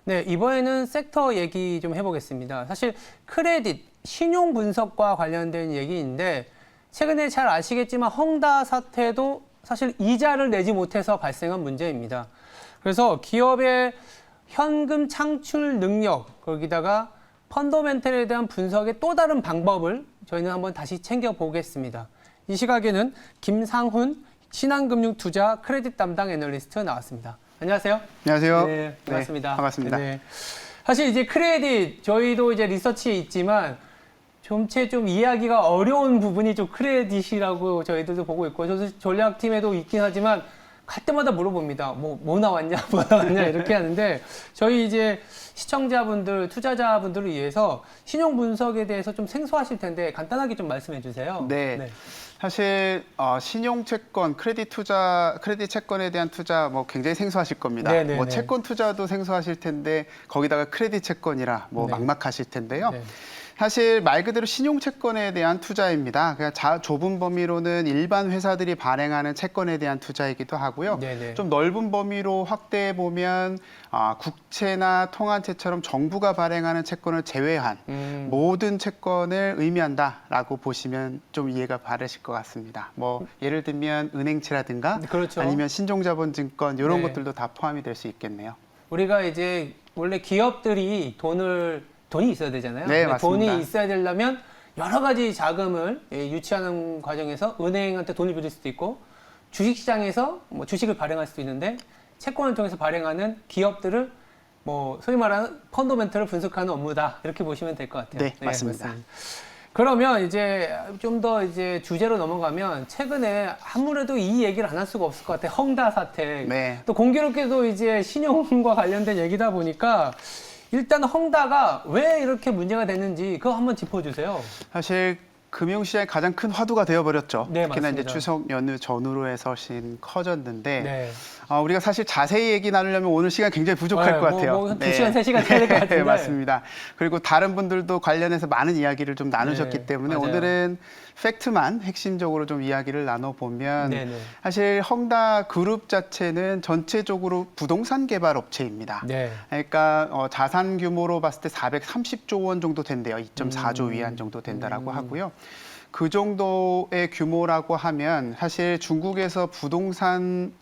네, 이번에는 섹터 얘기 좀 해보겠습니다. 사실 크레딧, 신용 분석과 관련된 얘기인데 최근에 잘 아시겠지만 헝다 사태도 사실 이자를 내지 못해서 발생한 문제입니다. 그래서 기업의 현금 창출 능력, 거기다가 펀더멘털에 대한 분석의 또 다른 방법을 저희는 한번 다시 챙겨보겠습니다. 이 시각에는 김상훈 신한금융투자 크레딧 담당 애널리스트 나왔습니다. 안녕하세요. 안녕하세요. 네, 반갑습니다. 네, 반갑습니다. 네. 사실 이제 크레딧 저희도 이제 리서치에 있지만 좀 이해하기가 어려운 부분이 좀 크레딧이라고 저희들도 보고 있고 저도 전략팀에도 있긴 하지만 갈 때마다 물어봅니다. 뭐 나왔냐, 뭐 나왔냐 이렇게 하는데 저희 이제 시청자분들, 투자자분들을 위해서 신용 분석에 대해서 좀 생소하실 텐데 간단하게 좀 말씀해 주세요. 네. 사실 신용채권, 크레딧 채권에 대한 투자 굉장히 생소하실 겁니다. 네네네. 채권 투자도 생소하실 텐데 거기다가 크레딧 채권이라 네. 막막하실 텐데요. 네. 사실 말 그대로 신용채권에 대한 투자입니다. 그냥 좁은 범위로는 일반 회사들이 발행하는 채권에 대한 투자이기도 하고요. 네네. 좀 넓은 범위로 확대해 보면 국채나 통한채처럼 정부가 발행하는 채권을 제외한 모든 채권을 의미한다라고 보시면 좀 이해가 바르실 것 같습니다. 예를 들면 은행채라든가 그렇죠. 아니면 신종자본증권 이런 네. 것들도 다 포함이 될 수 있겠네요. 우리가 이제 원래 기업들이 돈이 있어야 되잖아요. 네, 맞습니다. 돈이 있어야 되려면 여러 가지 자금을 유치하는 과정에서 은행한테 돈을 빌릴 수도 있고 주식시장에서 주식을 발행할 수도 있는데 채권을 통해서 발행하는 기업들을 소위 말하는 펀더멘털을 분석하는 업무다 이렇게 보시면 될 것 같아요. 네, 맞습니다. 그러면 이제 좀 더 이제 주제로 넘어가면 최근에 아무래도 이 얘기를 안 할 수가 없을 것 같아요. 헝다 사태. 네. 또 공교롭게도 이제 신용과 관련된 얘기다 보니까 일단 헝다가 왜 이렇게 문제가 됐는지 그거 한번 짚어주세요. 사실 금융시장의 가장 큰 화두가 되어버렸죠. 네, 특히나 맞습니다. 이제 추석 연휴 전후로 해서 훨씬 커졌는데 네. 우리가 사실 자세히 얘기 나누려면 오늘 시간 굉장히 부족할 것 같아요. 한 2시간, 3시간 해야 될 것 같은데. 네, 맞습니다. 그리고 다른 분들도 관련해서 많은 이야기를 좀 나누셨기 네, 때문에 맞아요. 오늘은 팩트만 핵심적으로 좀 이야기를 나눠보면 네네. 사실 헝다 그룹 자체는 전체적으로 부동산 개발 업체입니다. 네. 그러니까 자산 규모로 봤을 때 430조 원 정도 된대요. 2.4조 위안 정도 된다라고 하고요. 그 정도의 규모라고 하면 사실 중국에서 부동산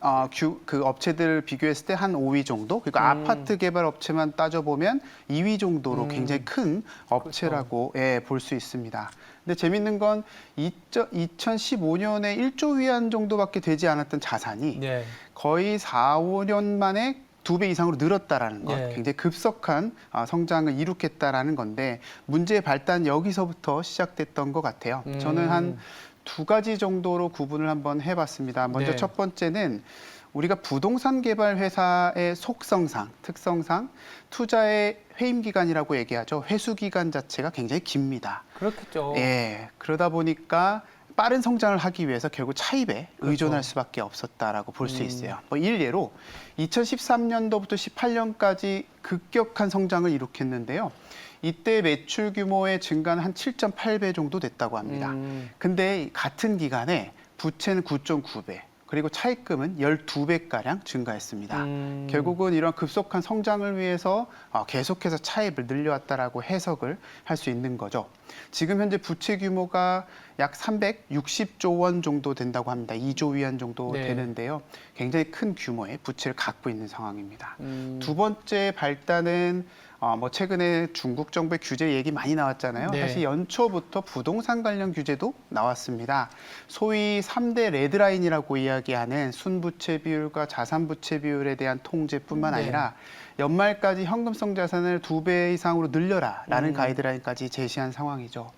그 업체들 비교했을 때 한 5위 정도, 그리고 아파트 개발 업체만 따져보면 2위 정도로 굉장히 큰 업체라고 볼 수 있습니다. 근데 재밌는 건 2015년에 1조 위안 정도밖에 되지 않았던 자산이 네. 거의 4, 5년 만에 2배 이상으로 늘었다라는 것, 네. 굉장히 급속한 성장을 이룩했다라는 건데 문제의 발단 여기서부터 시작됐던 것 같아요. 저는 한 2가지 정도로 구분을 한번 해봤습니다. 먼저 네. 첫 번째는 우리가 부동산 개발 회사의 속성상, 특성상 투자의 회임 기간이라고 얘기하죠. 회수 기간 자체가 굉장히 깁니다. 그렇겠죠. 예, 그러다 보니까 빠른 성장을 하기 위해서 결국 차입에 의존할 수밖에 없었다라고 볼 수 있어요. 일례로 2013년도부터 18년까지 급격한 성장을 이룩했는데요. 이때 매출 규모의 증가는 한 7.8배 정도 됐다고 합니다. 근데 같은 기간에 부채는 9.9배, 그리고 차입금은 12배가량 증가했습니다. 결국은 이런 급속한 성장을 위해서 계속해서 차입을 늘려왔다라고 해석을 할 수 있는 거죠. 지금 현재 부채 규모가 약 360조 원 정도 된다고 합니다. 2조 위안 정도 네. 되는데요. 굉장히 큰 규모의 부채를 갖고 있는 상황입니다. 두 번째 발단은 최근에 중국 정부의 규제 얘기 많이 나왔잖아요. 네. 사실 연초부터 부동산 관련 규제도 나왔습니다. 소위 3대 레드라인이라고 이야기하는 순부채 비율과 자산부채 비율에 대한 통제뿐만 네. 아니라 연말까지 현금성 자산을 2배 이상으로 늘려라라는 가이드라인까지 제시한 상황이죠.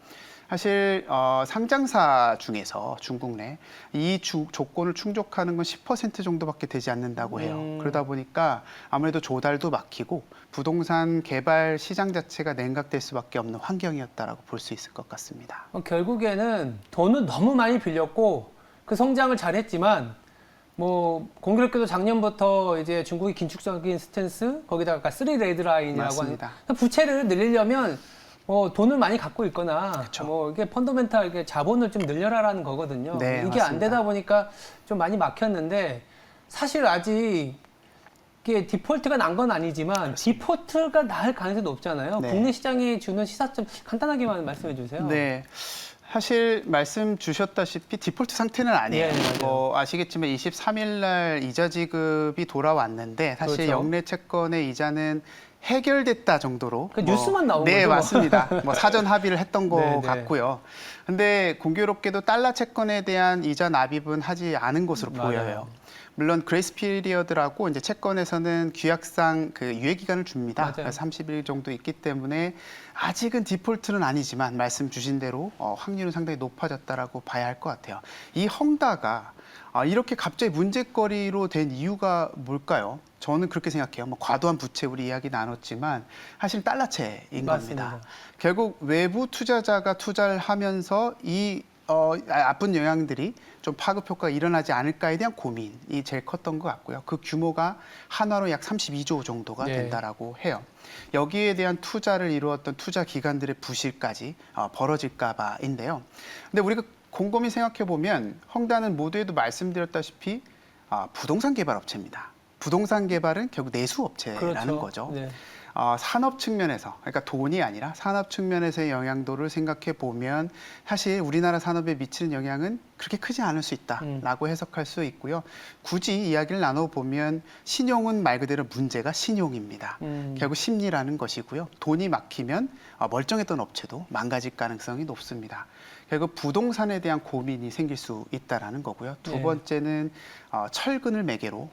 사실 상장사 중에서 중국 내 이 조건을 충족하는 건 10% 정도밖에 되지 않는다고 해요. 그러다 보니까 아무래도 조달도 막히고 부동산 개발 시장 자체가 냉각될 수밖에 없는 환경이었다라고 볼 수 있을 것 같습니다. 결국에는 돈은 너무 많이 빌렸고 그 성장을 잘했지만 공교롭게도 작년부터 이제 중국이 긴축적인 스탠스 거기다가 3 레드라인이라고 하는 맞습니다. 부채를 늘리려면 돈을 많이 갖고 있거나 그렇죠. 이게 펀더멘탈 이게 자본을 좀 늘려라라는 거거든요. 네, 이게 안 맞습니다. 되다 보니까 좀 많이 막혔는데 사실 아직 이게 디폴트가 난 건 아니지만 디폴트가 날 가능성이 높잖아요. 네. 국내 시장이 주는 시사점 간단하게만 말씀해 주세요. 네. 사실 말씀 주셨다시피 디폴트 상태는 아니에요. 예, 맞아요. 뭐 아시겠지만 23일 날 이자 지급이 돌아왔는데 사실 그렇죠. 영내 채권의 이자는 해결됐다 정도로 그 뉴스만 나온 네, 거죠? 맞습니다. 뭐 사전 합의를 했던 것 네, 네. 같고요. 근데 공교롭게도 달러 채권에 대한 이자 납입은 하지 않은 것으로 맞아요. 보여요. 물론 그레이스 피리어드라고 이제 채권에서는 규약상 그 유예 기간을 줍니다. 맞아요. 그래서 30일 정도 있기 때문에 아직은 디폴트는 아니지만 말씀 주신 대로 확률은 상당히 높아졌다라고 봐야 할 것 같아요. 이 헝다가 이렇게 갑자기 문제거리로 된 이유가 뭘까요? 저는 그렇게 생각해요. 뭐 과도한 부채 우리 이야기 나눴지만 사실 달러채인 맞습니다. 겁니다. 결국 외부 투자자가 투자를 하면서 이 나쁜 영향들이 좀 파급 효과가 일어나지 않을까에 대한 고민이 제일 컸던 것 같고요. 그 규모가 한화로 약 32조 정도가 네. 된다라고 해요. 여기에 대한 투자를 이루었던 투자 기관들의 부실까지 벌어질까 봐인데요. 근데 우리가 곰곰이 생각해 보면 헝다는 모두에도 말씀드렸다시피 부동산 개발 업체입니다. 부동산 개발은 결국 내수 업체라는 그렇죠. 거죠. 네. 산업 측면에서, 그러니까 돈이 아니라 산업 측면에서의 영향도를 생각해 보면 사실 우리나라 산업에 미치는 영향은 그렇게 크지 않을 수 있다라고 해석할 수 있고요. 굳이 이야기를 나눠보면 신용은 말 그대로 문제가 신용입니다. 결국 심리라는 것이고요. 돈이 막히면 멀쩡했던 업체도 망가질 가능성이 높습니다. 결국 부동산에 대한 고민이 생길 수 있다라는 거고요. 두 네. 번째는 철근을 매개로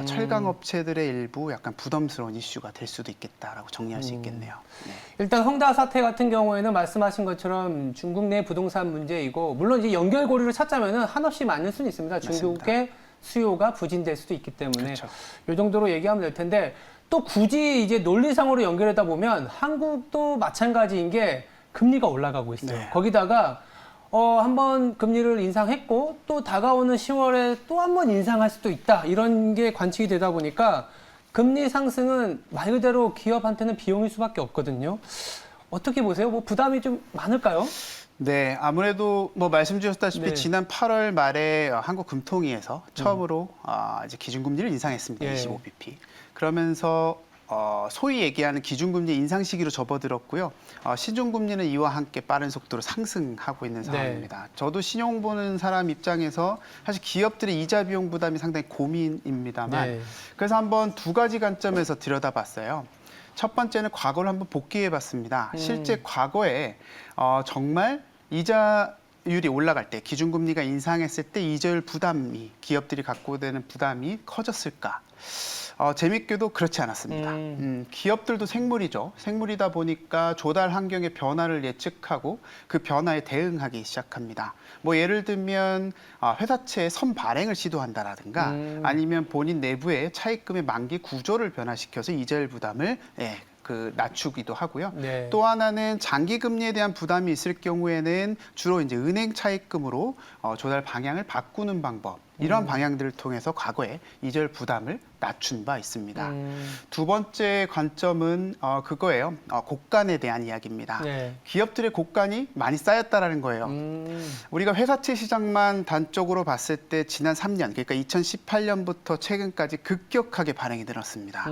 철강 업체들의 일부 약간 부담스러운 이슈가 될 수도 있겠다라고 정리할 수 있겠네요. 네. 일단 헝다 사태 같은 경우에는 말씀하신 것처럼 중국 내 부동산 문제이고 물론 이제 연결고리를 찾자면은 한없이 많을 수는 있습니다. 중국의 수요가 부진될 수도 있기 때문에 그렇죠. 이 정도로 얘기하면 될 텐데 또 굳이 이제 논리상으로 연결하다 보면 한국도 마찬가지인 게 금리가 올라가고 있어요. 네. 거기다가 한번 금리를 인상했고 또 다가오는 10월에 또 한 번 인상할 수도 있다. 이런 게 관측이 되다 보니까 금리 상승은 말 그대로 기업한테는 비용일 수밖에 없거든요. 어떻게 보세요? 뭐 부담이 좀 많을까요? 네, 아무래도 뭐 말씀 주셨다시피 네. 지난 8월 말에 한국금통위에서 처음으로 이제 기준금리를 인상했습니다. 예. 25bp. 그러면서 소위 얘기하는 기준금리 인상 시기로 접어들었고요. 시중금리는 이와 함께 빠른 속도로 상승하고 있는 상황입니다. 저도 신용 보는 사람 입장에서 사실 기업들의 이자 비용 부담이 상당히 고민입니다만 네. 그래서 한번 두 가지 관점에서 들여다봤어요. 첫 번째는 과거를 한번 복귀해봤습니다. 실제 과거에 정말 이자율이 올라갈 때 기준금리가 인상했을 때 이자율 부담이 기업들이 갖고 되는 부담이 커졌을까? 재밌게도 그렇지 않았습니다. 기업들도 생물이죠. 생물이다 보니까 조달 환경의 변화를 예측하고 그 변화에 대응하기 시작합니다. 뭐 예를 들면 회사채의 선발행을 시도한다라든가 아니면 본인 내부의 차입금의 만기 구조를 변화시켜서 이자율 부담을 낮추기도 하고요. 네. 또 하나는 장기 금리에 대한 부담이 있을 경우에는 주로 이제 은행 차입금으로 조달 방향을 바꾸는 방법. 이러한 방향들을 통해서 과거에 이자율 부담을 낮춘 바 있습니다. 두 번째 관점은 그거예요. 곡간에 대한 이야기입니다. 네. 기업들의 곡간이 많이 쌓였다라는 거예요. 우리가 회사채 시장만 단적으로 봤을 때 지난 3년, 그러니까 2018년부터 최근까지 급격하게 발행이 늘었습니다.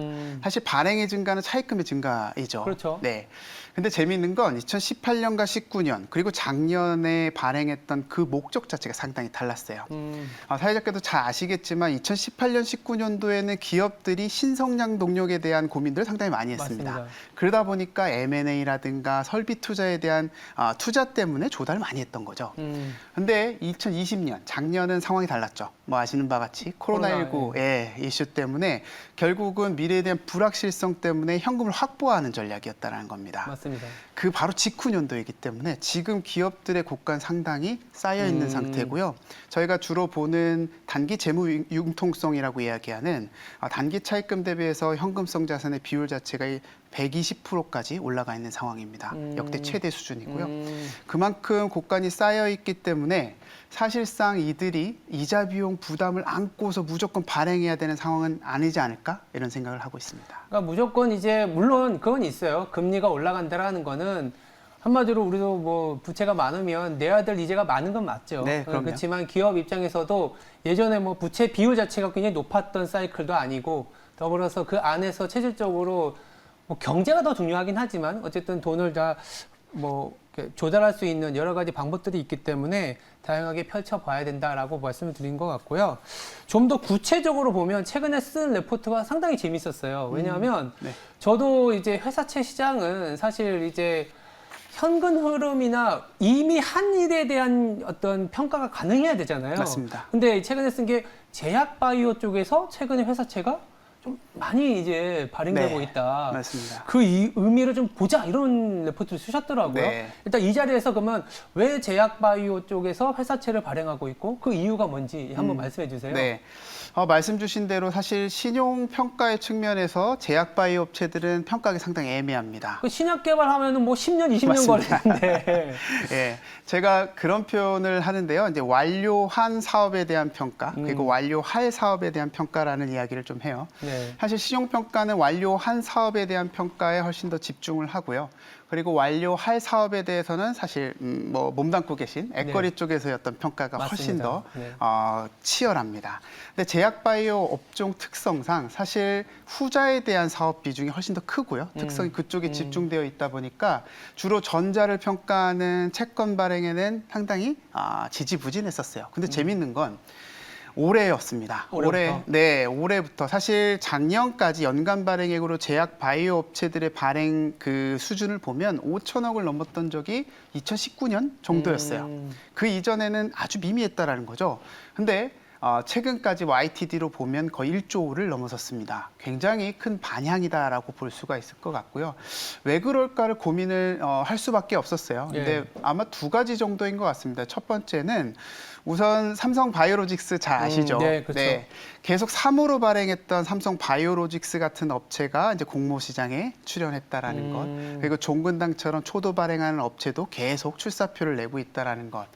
사실 발행의 증가는 차입금의 증가이죠. 그렇죠. 네. 근데 재미있는 건 2018년과 19년 그리고 작년에 발행했던 그 목적 자체가 상당히 달랐어요. 사회자께도 잘 아시겠지만 2018년, 19년도에는 기업들이 신성장 동력에 대한 고민들을 상당히 많이 했습니다. 맞습니다. 그러다 보니까 M&A라든가 설비 투자에 대한 투자 때문에 조달을 많이 했던 거죠. 근데 2020년, 작년은 상황이 달랐죠. 뭐 아시는 바와 같이 코로나19의 이슈 때문에 결국은 미래에 대한 불확실성 때문에 현금을 확보하는 전략이었다는 겁니다. 맞습니다. 그 바로 직후년도이기 때문에 지금 기업들의 곡간 상당히 쌓여 있는 상태고요. 저희가 주로 보는 단기 재무 융통성이라고 이야기하는 단기 차입금 대비해서 현금성 자산의 비율 자체가 120%까지 올라가 있는 상황입니다. 역대 최대 수준이고요. 그만큼 곡간이 쌓여 있기 때문에 사실상 이들이 이자 비용 부담을 안고서 무조건 발행해야 되는 상황은 아니지 않을까 이런 생각을 하고 있습니다. 그러니까 무조건 이제 물론 그건 있어요. 금리가 올라간다라는 거는 한마디로 우리도 뭐 부채가 많으면 내야 될 이자가 많은 건 맞죠. 네, 그럼요. 그렇지만 기업 입장에서도 예전에 뭐 부채 비율 자체가 굉장히 높았던 사이클도 아니고 더불어서 그 안에서 체질적으로 뭐 경제가 더 중요하긴 하지만 어쨌든 돈을 다 뭐 조달할 수 있는 여러 가지 방법들이 있기 때문에 다양하게 펼쳐봐야 된다라고 말씀을 드린 것 같고요. 좀 더 구체적으로 보면 최근에 쓴 레포트가 상당히 재밌었어요. 왜냐하면 네. 저도 이제 회사채 시장은 사실 이제 현금 흐름이나 이미 한 일에 대한 어떤 평가가 가능해야 되잖아요. 맞습니다. 근데 최근에 쓴 게 제약 바이오 쪽에서 최근에 회사채가 좀 많이 이제 발행되고 네, 있다. 맞습니다. 그 의미를 좀 보자 이런 레포트를 쓰셨더라고요. 네. 일단 이 자리에서 그러면 왜 제약 바이오 쪽에서 회사채를 발행하고 있고 그 이유가 뭔지 한번 말씀해 주세요. 네. 말씀 주신 대로 사실 신용 평가의 측면에서 제약 바이오 업체들은 평가하기 상당히 애매합니다. 그 신약 개발하면은 뭐 10년, 20년 맞습니다. 걸리는데. 예, 제가 그런 표현을 하는데요. 이제 완료한 사업에 대한 평가, 그리고 완료할 사업에 대한 평가라는 이야기를 좀 해요. 네. 사실 신용 평가는 완료한 사업에 대한 평가에 훨씬 더 집중을 하고요. 그리고 완료할 사업에 대해서는 사실 뭐 몸담고 계신 액거리 네. 쪽에서의 어떤 평가가 훨씬 맞습니다. 더 네. 치열합니다. 근데 제약 바이오 업종 특성상 사실 후자에 대한 사업 비중이 훨씬 더 크고요. 특성이 그쪽에 집중되어 있다 보니까 주로 전자를 평가하는 채권 발행에는 상당히 지지부진했었어요. 근데 재밌는 건 올해였습니다. 올해부터? 올해부터 사실 작년까지 연간 발행액으로 제약 바이오 업체들의 발행 그 수준을 보면 5천억을 넘었던 적이 2019년 정도였어요. 그 이전에는 아주 미미했다라는 거죠. 근데 최근까지 YTD로 보면 거의 1조를 넘어섰습니다. 굉장히 큰 반향이다라고 볼 수가 있을 것 같고요. 왜 그럴까를 고민을 할 수밖에 없었어요. 근데 아마 두 가지 정도인 것 같습니다. 첫 번째는 우선 삼성 바이오로직스 잘 아시죠? 네, 그렇죠. 계속 3호로 발행했던 삼성 바이오로직스 같은 업체가 이제 공모 시장에 출연했다라는 것, 그리고 종근당처럼 초도 발행하는 업체도 계속 출사표를 내고 있다라는 것.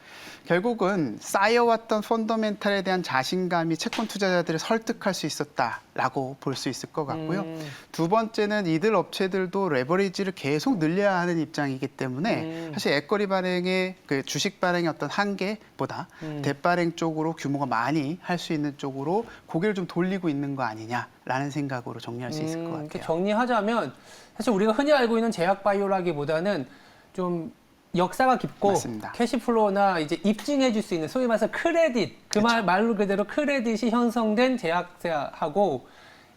결국은 쌓여왔던 펀더멘탈에 대한 자신감이 채권 투자자들을 설득할 수 있었다라고 볼 수 있을 것 같고요. 두 번째는 이들 업체들도 레버리지를 계속 늘려야 하는 입장이기 때문에 사실 액거리 발행의 그 주식 발행의 어떤 한계보다 대발행 쪽으로 규모가 많이 할 수 있는 쪽으로 고개를 좀 돌리고 있는 거 아니냐라는 생각으로 정리할 수 있을 것 이렇게 같아요. 정리하자면 사실 우리가 흔히 알고 있는 제약 바이오라기보다는 좀 역사가 깊고 맞습니다. 캐시플로우나 이제 입증해 줄 수 있는 소위 말해서 크레딧 말 그대로 크레딧이 형성된 제약사하고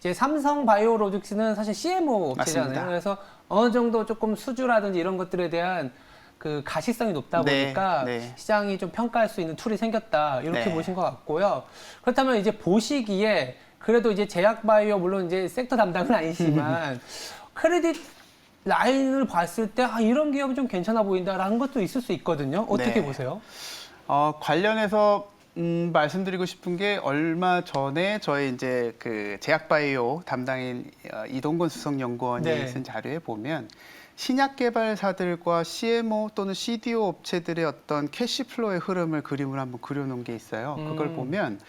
이제 삼성 바이오로직스는 사실 CMO 업체잖아요. 맞습니다. 그래서 어느 정도 조금 수주라든지 이런 것들에 대한 그 가시성이 높다 보니까 시장이 좀 평가할 수 있는 툴이 생겼다 이렇게 보신 것 같고요. 그렇다면 이제 보시기에 그래도 이제 제약 바이오 물론 이제 섹터 담당은 아니지만 크레딧 라인을 봤을 때 이런 기업은 좀 괜찮아 보인다라는 것도 있을 수 있거든요. 어떻게 보세요? 관련해서 말씀드리고 싶은 게 얼마 전에 저희 이제 그 제약바이오 담당인 이동건 수석연구원이 쓴 자료에 보면 신약 개발사들과 CMO 또는 CDO 업체들의 어떤 캐시플로우의 흐름을 그림으로 한번 그려놓은 게 있어요. 그걸 보면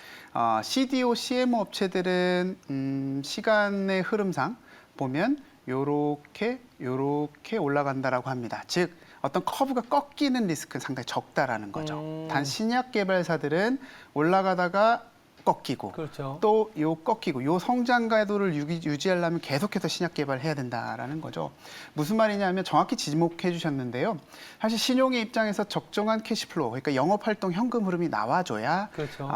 CDO, CMO 업체들은 시간의 흐름상 보면 요렇게 올라간다라고 합니다. 즉 어떤 커브가 꺾이는 리스크는 상당히 적다라는 거죠. 단 신약 개발사들은 올라가다가 꺾이고 그렇죠. 또 요 꺾이고 요 성장 가도를 유지하려면 계속해서 신약 개발해야 된다라는 거죠. 무슨 말이냐면 정확히 지목해 주셨는데요. 사실 신용의 입장에서 적정한 캐시플로우, 그러니까 영업활동 현금 흐름이 나와줘야 그렇죠.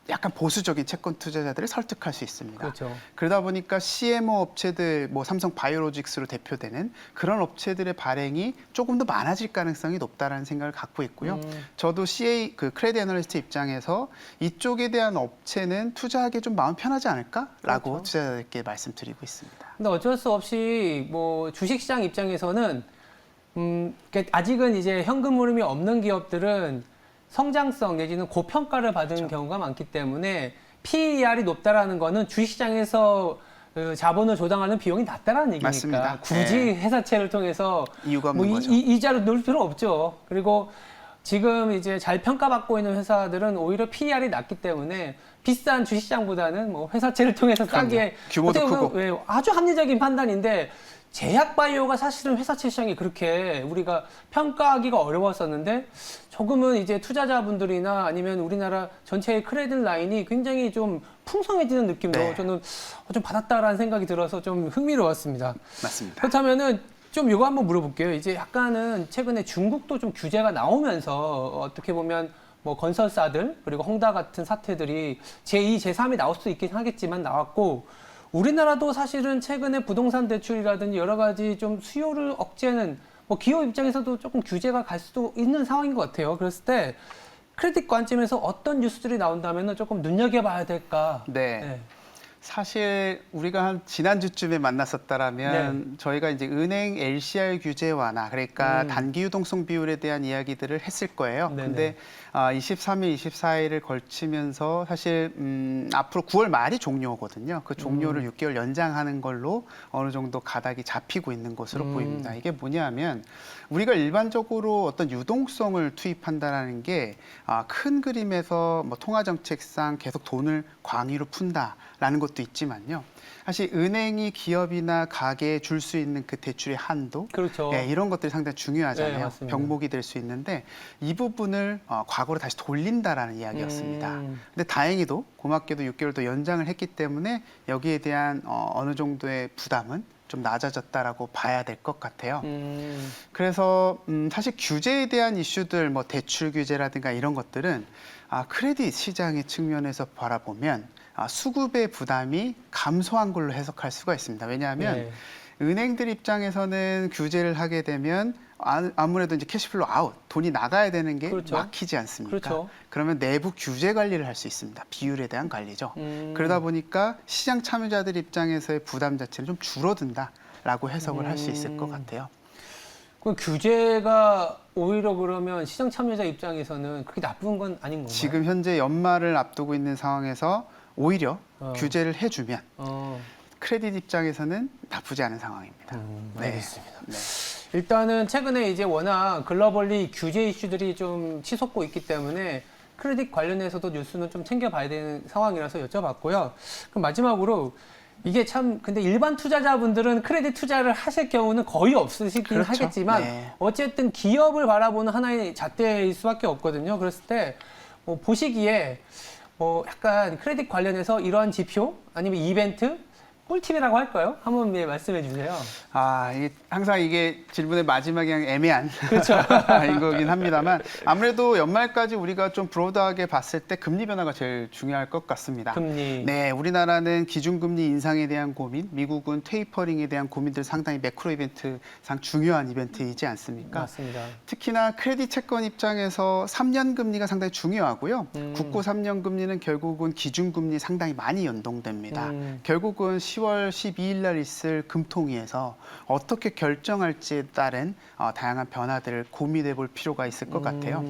약간 보수적인 채권 투자자들을 설득할 수 있습니다. 그렇죠. 그러다 보니까 CMO 업체들, 뭐 삼성 바이오로직스로 대표되는 그런 업체들의 발행이 조금 더 많아질 가능성이 높다라는 생각을 갖고 있고요. 저도 CA 그 크레딧 애널리스트 입장에서 이쪽에 대한 업체는 투자하기 좀 마음 편하지 않을까라고 그렇죠. 투자자들께 말씀드리고 있습니다. 근데 어쩔 수 없이 뭐 주식시장 입장에서는 아직은 이제 현금 흐름이 없는 기업들은 성장성 내지는 고평가를 받은 경우가 많기 때문에 PER이 높다라는 거는 주식시장에서 자본을 조달하는 비용이 낮다라는 얘기니까 맞습니다. 굳이 회사채를 통해서 이유가 없는 거죠. 이자를 넣을 필요 없죠. 그리고 지금 이제 잘 평가받고 있는 회사들은 오히려 PER이 낮기 때문에 비싼 주식시장보다는 뭐 회사채를 통해서 싸게 규모도 크고 아주 합리적인 판단인데 제약바이오가 사실은 회사채 시장이 그렇게 우리가 평가하기가 어려웠었는데 조금은 이제 투자자분들이나 아니면 우리나라 전체의 크레딧 라인이 굉장히 좀 풍성해지는 느낌도 네. 저는 좀 받았다라는 생각이 들어서 좀 흥미로웠습니다. 맞습니다. 그렇다면은 좀 이거 한번 물어볼게요. 이제 약간은 최근에 중국도 좀 규제가 나오면서 어떻게 보면 뭐 건설사들 그리고 헝다 같은 사태들이 제2, 제3이 나올 수도 있긴 하겠지만 나왔고 우리나라도 사실은 최근에 부동산 대출이라든지 여러 가지 좀 수요를 억제하는 뭐 기업 입장에서도 조금 규제가 갈 수도 있는 상황인 것 같아요. 그랬을 때 크레딧 관점에서 어떤 뉴스들이 나온다면 조금 눈여겨봐야 될까? 네. 사실 우리가 한 지난주쯤에 만났었다라면 저희가 이제 은행 LCR 규제 완화, 그러니까 단기 유동성 비율에 대한 이야기들을 했을 거예요. 네네. 근데 23일, 24일을 걸치면서 사실 앞으로 9월 말이 종료거든요. 그 종료를 6개월 연장하는 걸로 어느 정도 가닥이 잡히고 있는 것으로 보입니다. 이게 뭐냐면 우리가 일반적으로 어떤 유동성을 투입한다라는 게 큰 그림에서 뭐 통화 정책상 계속 돈을 광의로 푼다라는 것도 있지만요. 사실 은행이 기업이나 가게에 줄 수 있는 그 대출의 한도, 그렇죠. 네, 이런 것들이 상당히 중요하잖아요. 네, 맞습니다. 병목이 될 수 있는데 이 부분을 과거로 다시 돌린다라는 이야기였습니다. 근데 다행히도 고맙게도 6개월 더 연장을 했기 때문에 여기에 대한 어느 정도의 부담은 좀 낮아졌다라고 봐야 될 것 같아요. 그래서 사실 규제에 대한 이슈들, 뭐 대출 규제라든가 이런 것들은 크레딧 시장의 측면에서 바라보면 수급의 부담이 감소한 걸로 해석할 수가 있습니다. 왜냐하면 네. 은행들 입장에서는 규제를 하게 되면 아무래도 이제 캐시플로우 아웃, 돈이 나가야 되는 게 그렇죠. 막히지 않습니까? 그렇죠. 그러면 내부 규제 관리를 할 수 있습니다. 비율에 대한 관리죠. 그러다 보니까 시장 참여자들 입장에서의 부담 자체는 좀 줄어든다라고 해석을 할 수 있을 것 같아요. 그 규제가 오히려 그러면 시장 참여자 입장에서는 그렇게 나쁜 건 아닌 건가요? 지금 현재 연말을 앞두고 있는 상황에서 오히려 규제를 해주면 크레딧 입장에서는 나쁘지 않은 상황입니다. 알겠습니다. 네. 일단은 최근에 이제 워낙 글로벌리 규제 이슈들이 좀 치솟고 있기 때문에 크레딧 관련해서도 뉴스는 좀 챙겨봐야 되는 상황이라서 여쭤봤고요. 그럼 마지막으로 이게 참 근데 일반 투자자분들은 크레딧 투자를 하실 경우는 거의 없으시긴 그렇죠. 하겠지만 네. 어쨌든 기업을 바라보는 하나의 잣대일 수밖에 없거든요. 그랬을 때 뭐 보시기에 뭐 약간 크레딧 관련해서 이러한 지표 아니면 이벤트 꿀팁이라고 할까요? 한번 말씀해 주세요. 이게 항상 이게 질문의 마지막에 그냥 애매한 그렇죠. 인 거긴 합니다만 아무래도 연말까지 우리가 좀 브로드하게 봤을 때 금리 변화가 제일 중요할 것 같습니다. 금리. 네, 우리나라는 기준금리 인상에 대한 고민, 미국은 테이퍼링에 대한 고민들 상당히 매크로 이벤트상 중요한 이벤트이지 않습니까? 맞습니다. 특히나 크레딧 채권 입장에서 3년 금리가 상당히 중요하고요. 국고 3년 금리는 결국은 기준금리 상당히 많이 연동됩니다. 결국은 10월 12일 날 있을 금통위에서 어떻게 결정할지에 따른 다양한 변화들을 고민해 볼 필요가 있을 것 같아요.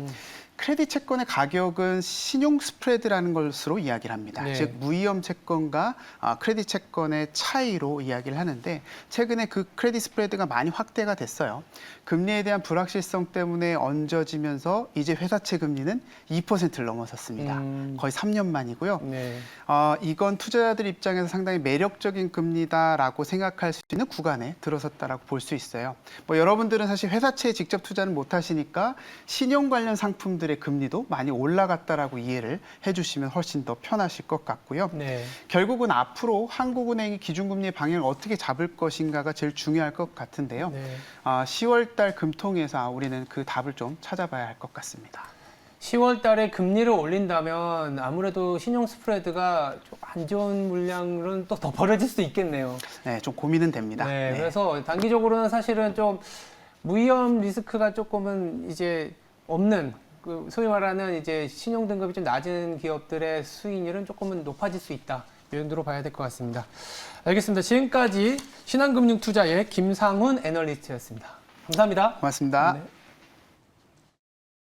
크레딧 채권의 가격은 신용 스프레드라는 것으로 이야기를 합니다. 네. 즉 무위험 채권과 크레딧 채권의 차이로 이야기를 하는데 최근에 그 크레딧 스프레드가 많이 확대가 됐어요. 금리에 대한 불확실성 때문에 얹어지면서 이제 회사채 금리는 2%를 넘어섰습니다. 거의 3년 만이고요. 네. 이건 투자자들 입장에서 상당히 매력적인 금리다라고 생각할 수 있는 구간에 들어섰다라고 볼 수 있어요. 뭐 여러분들은 사실 회사채에 직접 투자는 못 하시니까 신용 관련 상품들의 금리도 많이 올라갔다라고 이해를 해주시면 훨씬 더 편하실 것 같고요. 네. 결국은 앞으로 한국은행이 기준금리의 방향을 어떻게 잡을 것인가가 제일 중요할 것 같은데요. 네. 10월 달 금통위에서 우리는 그 답을 좀 찾아봐야 할 것 같습니다. 10월 달에 금리를 올린다면 아무래도 신용 스프레드가 좀 안 좋은 물량은 또 더 벌어질 수도 있겠네요. 네, 좀 고민은 됩니다. 네, 네. 그래서 단기적으로는 사실은 좀 무위험 리스크가 조금은 이제 없는 그 소위 말하는 이제 신용 등급이 좀 낮은 기업들의 수익률은 조금은 높아질 수 있다. 이 정도로 봐야 될 것 같습니다. 알겠습니다. 지금까지 신한금융투자의 김상훈 애널리스트였습니다. 감사합니다. 고맙습니다. 네.